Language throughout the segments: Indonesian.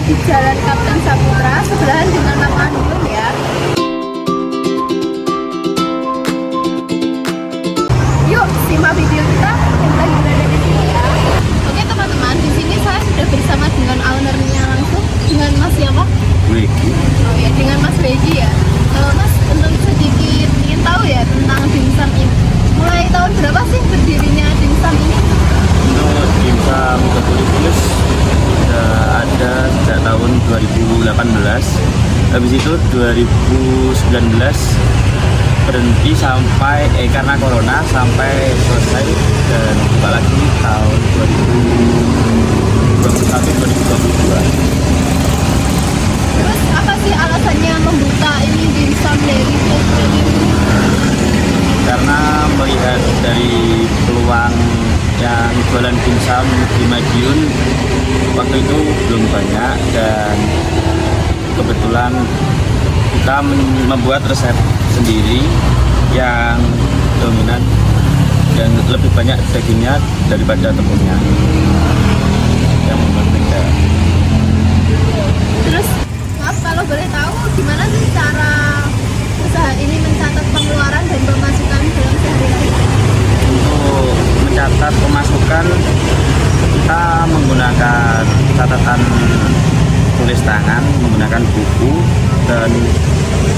di Jalan Kapten Saputra, sebelahan dengan lapangan Ulun ya. Yuk, simak video kita yang lagi berada di sini ya. Oke teman-teman, di sini saya sudah bersama dengan ownernya langsung, dengan Mas siapa? Wegi. Oh ya, dengan Mas Wegi ya. Mas, untuk sedikit ingin tahu ya tentang dimsum ini. Mulai tahun berapa sih berdirinya dimsum ini? Untuk dimsum Kepulikulus sudah ada sejak tahun 2018. Habis itu 2019 berhenti sampai karena corona sampai selesai, dan buka lagi tahun 2021-2022. Terus apa sih alasannya membuka ini dimsum dari ini? Karena melihat dari peluang yang jualan dimsum di Madiun waktu itu belum banyak, dan kebetulan kita membuat resep sendiri yang dominan dan lebih banyak dagingnya daripada tepungnya yang berbeda. Terus maaf kalau boleh tahu gimana sih cara usaha ini mencatat pengeluaran dan pemasukan dalam sehari-hari? Untuk mencatat pemasukan kita menggunakan catatan tulis tangan, menggunakan buku, dan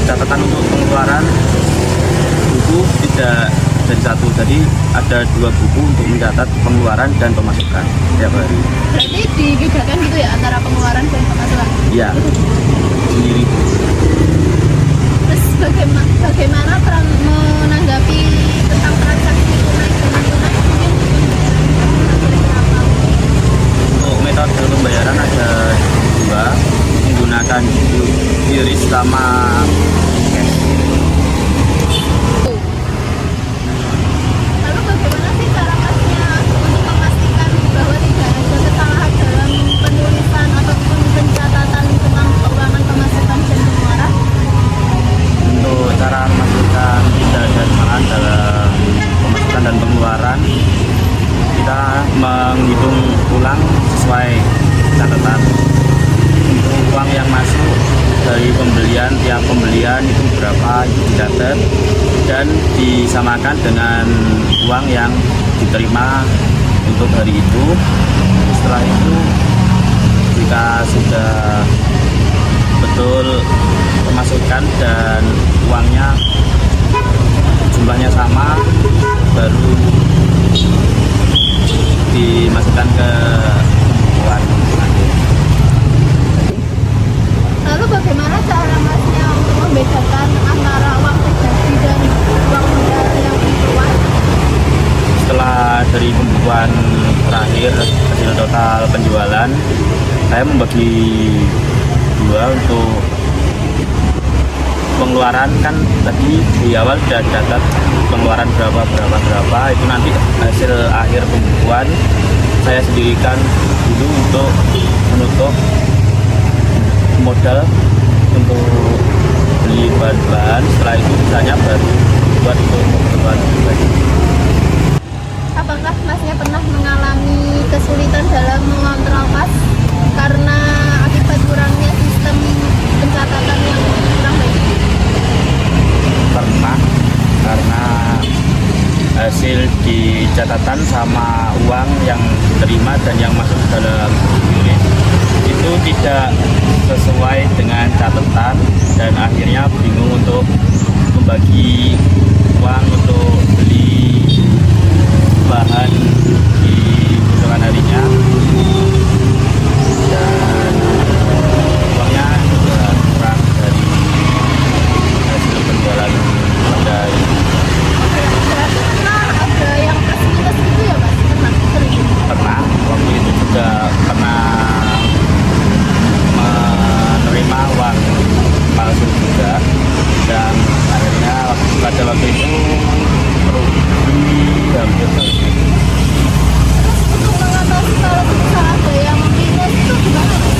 catatan untuk pengeluaran buku tidak jadi satu, jadi ada 2 buku untuk mencatat pengeluaran dan pemasukan tiap hari. Berarti dibedakan gitu ya antara pengeluaran dan pemasukan? Ya, sendiri. Terus bagaimana menanggapi tentang transaksi tunai dan non tunai? Mungkin berapa? Untuk metode pembayaran ada 2, menggunakan QRIS sama cash. Lalu bagaimana sih cara Masnya untuk memastikan bahwa tidak ada kesalahan dalam penulisan ataupun pencatatan tentang keuangan pemasukan dan pengeluaran? Untuk cara memastikan tidak ada kesalahan dalam pemasukan dan pengeluaran, kita menghitung ulang sesuai catatan. Untuk uang yang masuk dari pembelian, tiap pembelian itu berapa, itu dicatat dan disamakan dengan uang yang diterima untuk hari itu. Setelah itu, jika sudah betul pemasukan dan uangnya jumlahnya sama, baru dimasukkan ke uang. Lalu bagaimana cara Masnya untuk membedakan antara uang pribadi dan uang modal yang keluar? Setelah dari pembukuan terakhir hasil total penjualan, saya membagi 2 untuk pengeluaran. Kan tadi di awal sudah catat pengeluaran berapa, itu nanti hasil akhir pembukuan saya sendirikan dulu untuk menutup modal untuk beli bahan-bahan. Setelah itu misalnya baru buat untuk kebutuhan pribadi. Apakah Masnya pernah mengalami kesulitan dalam mengontrol kas karena akibat kurangnya sistem pencatatan yang kurang baik? Pernah, karena hasil di catatan sama uang yang diterima dan yang masuk dalam unit itu tidak sesuai dengan catatan, dan akhirnya bingung untuk membagi uang untuk beli bahan di keesokan harinya, dan uangnya juga kurang dari hasil penjualan pada hari. Berarti pernah ada yang plus minus gitu ya Mas? Pernah? Sering? Pernah, waktu itu juga pernah menerima uang palsu juga, dan akhirnya pada waktu itu rugi hampir selesai. Untuk mengatasi kalau misal ada yang minus itu gimana Mas?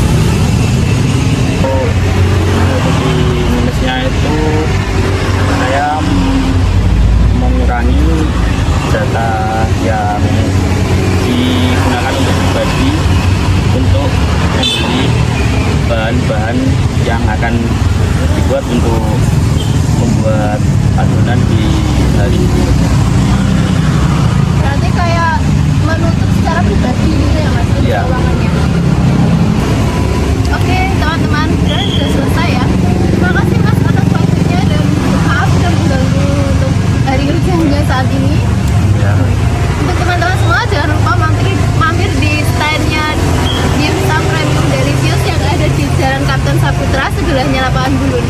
Jadi minusnya itu saya mengurangi data yang digunakan untuk pribadi untuk membeli bahan-bahan yang akan dibuat untuk membuat adonan di hari ini. Berarti kayak menutup secara pribadi gitu ya mas untuk Iya. ruangannya. Oke teman-teman, kira sudah selesai ya. Terima kasih mas atas waktunya dan maaf sudah mengganggu untuk hari kerjanya saat ini. Ya. Untuk teman-teman semua jangan lupa mampir di standnya Dimsum Premium Delicious yang ada di Jalan Kapten Saputra sebelahnya lapangan Bulun.